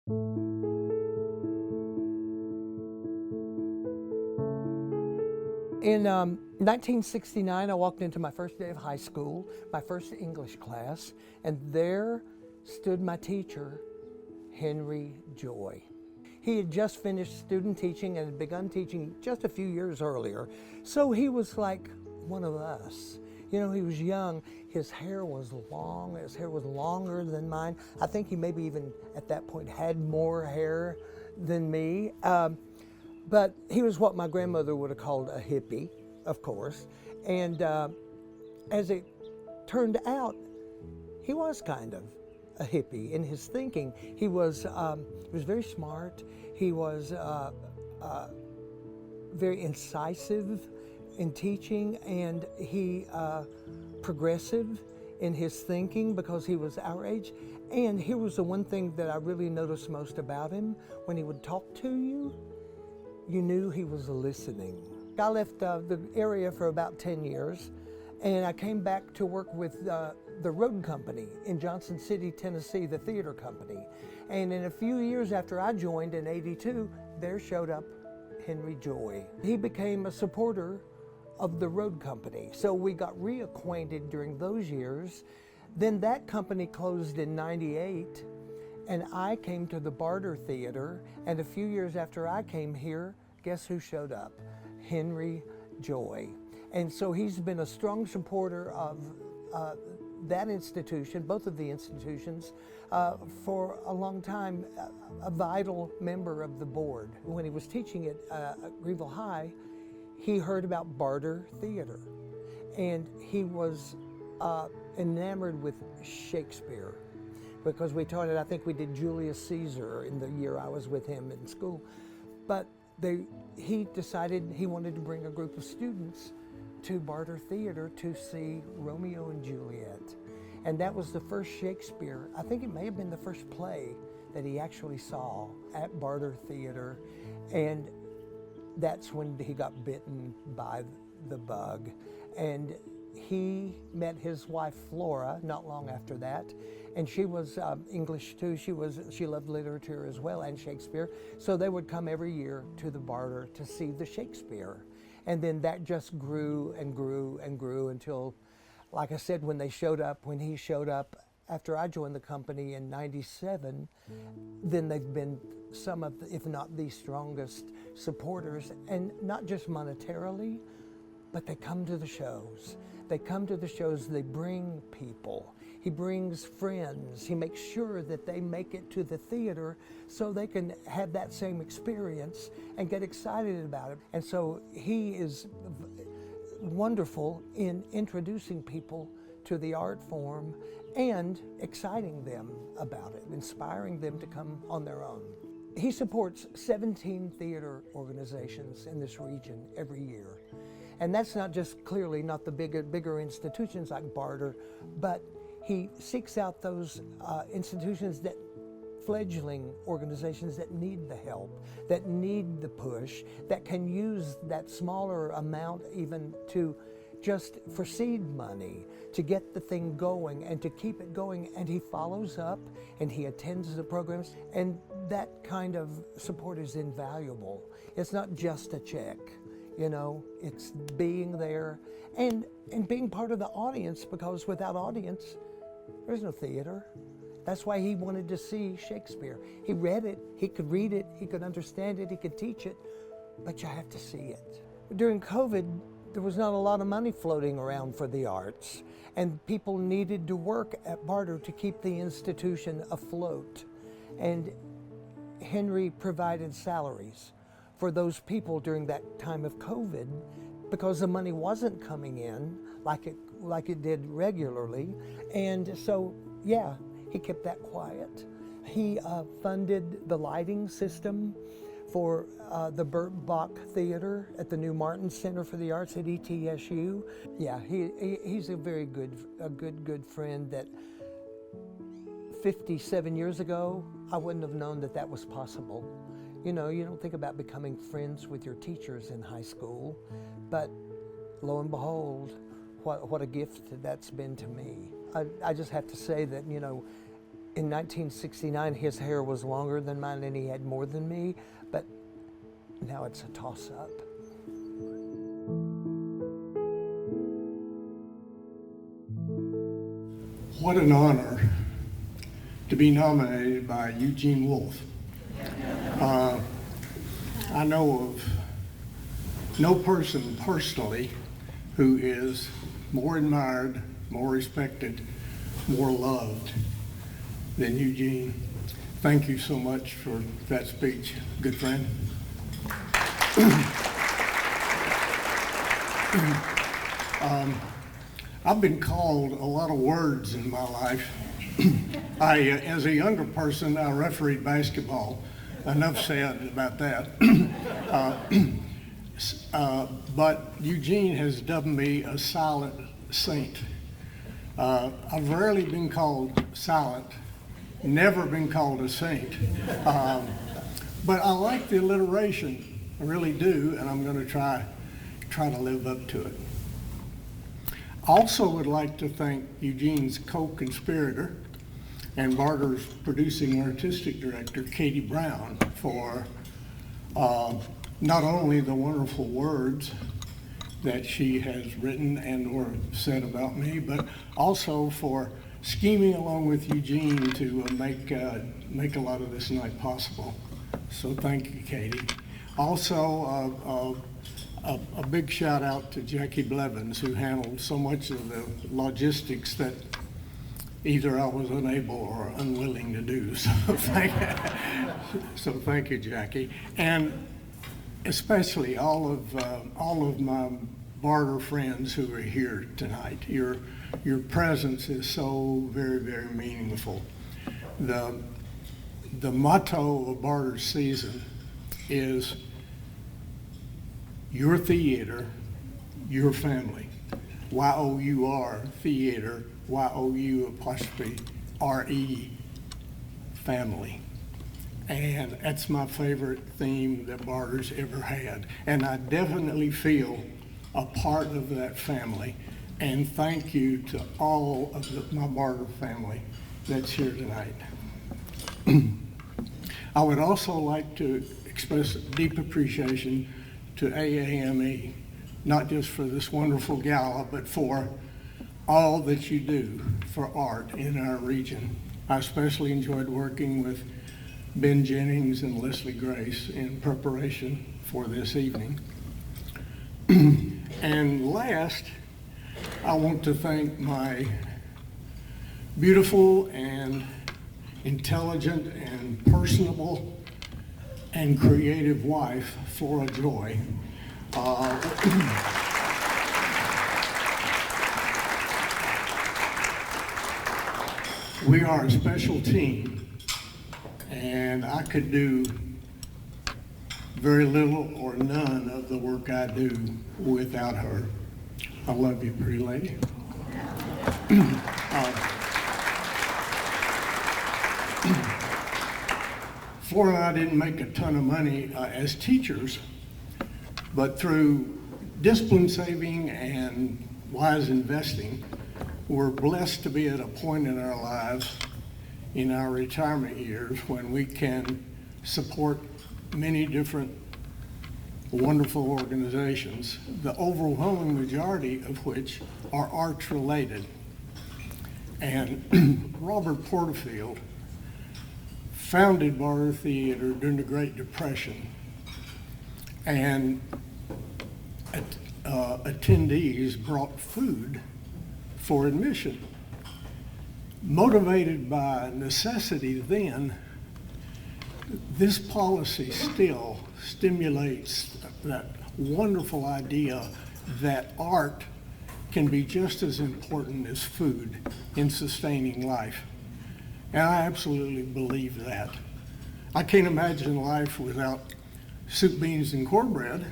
In 1969, I walked into my first day of high school, my first English class, and there stood my teacher, Henry Joy. He had just finished student teaching and had begun teaching just a few years earlier, so he was like one of us. You know, he was young, his hair was long, his hair was longer than mine. I think he maybe even at that point had more hair than me. But he was what my grandmother would have called a hippie, of course. And as it turned out, he was kind of a hippie in his thinking. He was very smart. He was very incisive in teaching, and he progressive in his thinking because he was our age. And here was the one thing that I really noticed most about him: when he would talk to you, you knew he was listening. I left the area for about 10 years, and I came back to work with the Road Company in Johnson City, Tennessee, the theater company. And in a few years after I joined in '82, there showed up Henry Joy. He became a supporter of the Road Company, so we got reacquainted during those years. Then that company closed in '98, and I came to the Barter Theater, and a few years after I came here, guess who showed up? Henry Joy. And so he's been a strong supporter of that institution, both of the institutions, for a long time, a vital member of the board. When he was teaching at Greenville High, he heard about Barter Theater, and he was enamored with Shakespeare, because we taught it. I think we did Julius Caesar in the year I was with him in school. But he decided he wanted to bring a group of students to Barter Theater to see Romeo and Juliet. And that was the first Shakespeare. I think it may have been the first play that he actually saw at Barter Theater. And that's when he got bitten by the bug. And he met his wife Flora not long after that, and she was English too. She loved literature as well, and Shakespeare. So they would come every year to the Barter to see the Shakespeare, and then that just grew and grew and grew until, like I said, when he showed up after I joined the company in '97, then they've been some of, if not the strongest supporters, and not just monetarily, but they come to the shows. They come to the shows, they bring people. He brings friends. He makes sure that they make it to the theater so they can have that same experience and get excited about it. And so he is wonderful in introducing people to the art form and exciting them about it, inspiring them to come on their own. He supports 17 theater organizations in this region every year. And that's not just clearly not the bigger institutions like Barter, but he seeks out those institutions, that fledgling organizations that need the help, that need the push, that can use that smaller amount even to just for seed money to get the thing going and to keep it going. And he follows up and he attends the programs, and that kind of support is invaluable. It's not just a check. You know, it's being there and being part of the audience, because without audience, there's no theater. That's why he wanted to see Shakespeare. He read it, he could read it, he could understand it, he could teach it, but you have to see it. During COVID, there was not a lot of money floating around for the arts, and people needed to work at Barter to keep the institution afloat. And Henry provided salaries for those people during that time of COVID, because the money wasn't coming in like it did regularly. And so, yeah, he kept that quiet. He funded the lighting system for the Burt Bach Theater at the New Martin Center for the Arts at ETSU. Yeah, he's a very good friend that 57 years ago, I wouldn't have known that that was possible. You know, you don't think about becoming friends with your teachers in high school, but lo and behold, what a gift that's been to me. I just have to say that, you know, In 1969, his hair was longer than mine and he had more than me, but now it's a toss-up. What an honor to be nominated by Eugene Wolf. I know of no person personally who is more admired, more respected, more loved than Eugene. Thank you so much for that speech, good friend. I've been called a lot of words in my life. As a younger person, I refereed basketball. Enough said about that. But Eugene has dubbed me a silent saint. I've rarely been called silent, never been called a saint. But I like the alliteration, I really do, and I'm going to try to live up to it. I also would like to thank Eugene's co-conspirator and Barter's producing artistic director, Katie Brown, for not only the wonderful words that she has written and or said about me, but also for scheming along with Eugene to make a lot of this night possible. So thank you, Katie. Also, a big shout out to Jackie Blevins, who handled so much of the logistics that either I was unable or unwilling to do. So thank you, Jackie. And especially all of my Barter friends who are here tonight. Your presence is so very, very meaningful. The motto of Barter's season is your theater, your family. Y-O-U-R, theater, Y-O-U''RE, family. And that's my favorite theme that Barter's ever had. And I definitely feel a part of that family. And thank you to all of my Barter family that's here tonight. I would also like to express deep appreciation to AAME, not just for this wonderful gala, but for all that you do for art in our region. I especially enjoyed working with Ben Jennings and Leslie Grace in preparation for this evening. And last, I want to thank my beautiful and intelligent and personable and creative wife, Flora Joy. We are a special team, and I could do very little or none of the work I do without her. I love you, pretty lady. Flora and I didn't make a ton of money as teachers, but through discipline saving and wise investing, we're blessed to be at a point in our lives in our retirement years when we can support many different wonderful organizations, the overwhelming majority of which are arts related. And Robert Porterfield founded Barter Theater during the Great Depression, and attendees brought food for admission. Motivated by necessity then, this policy still stimulates that wonderful idea that art can be just as important as food in sustaining life. And I absolutely believe that. I can't imagine life without soup, beans, and cornbread,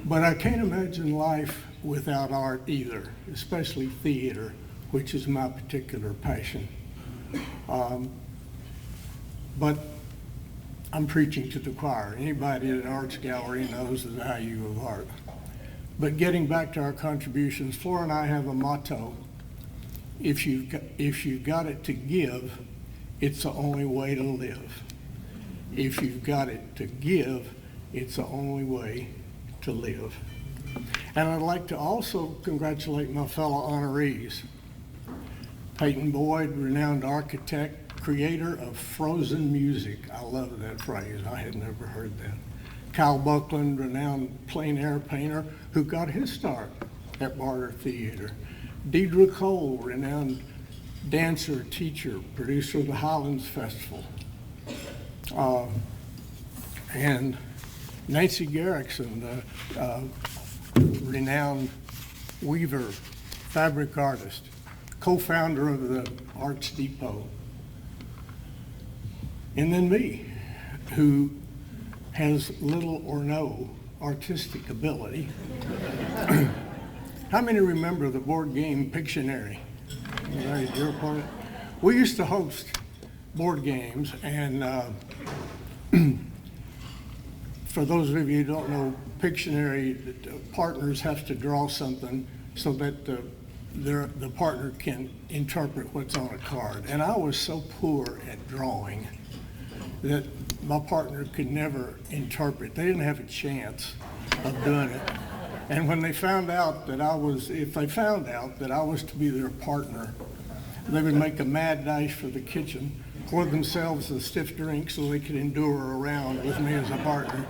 but I can't imagine life without art either, especially theater, which is my particular passion. But I'm preaching to the choir. Anybody at an arts gallery knows the value of art. But getting back to our contributions, Flora and I have a motto: if you've got it to give, it's the only way to live. If you've got it to give, it's the only way to live. And I'd like to also congratulate my fellow honorees. Peyton Boyd, renowned architect, creator of frozen music. I love that phrase. I had never heard that. Kyle Buckland, renowned plein air painter, who got his start at Barter Theater. Deidre Cole, renowned dancer, teacher, producer of the Highlands Festival. And Nancy Garrickson, the renowned weaver, fabric artist, co-founder of the Arts Depot. And then me, who has little or no artistic ability. How many remember the board game Pictionary? Right, you're a part of it. We used to host board games, and for those of you who don't know Pictionary, the partners have to draw something so that the partner can interpret what's on a card. And I was so poor at drawing that my partner could never interpret. They didn't have a chance of doing it. And when they found out that if they found out that I was to be their partner, they would make a mad dash for the kitchen, pour themselves a stiff drink so they could endure a round with me as a partner.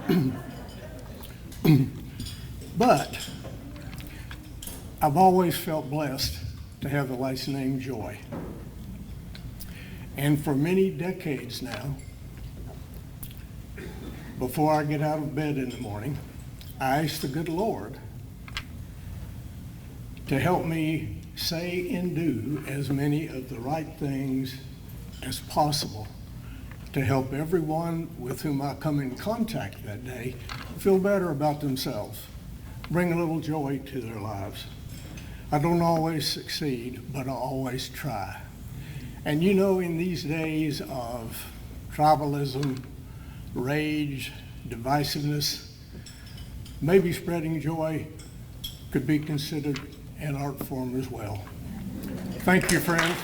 But I've always felt blessed to have the last name Joy. And for many decades now, before I get out of bed in the morning, I ask the good Lord to help me say and do as many of the right things as possible to help everyone with whom I come in contact that day feel better about themselves, bring a little joy to their lives. I don't always succeed, but I always try. And you know, in these days of tribalism, rage, divisiveness, maybe spreading joy could be considered an art form as well. Thank you, friends.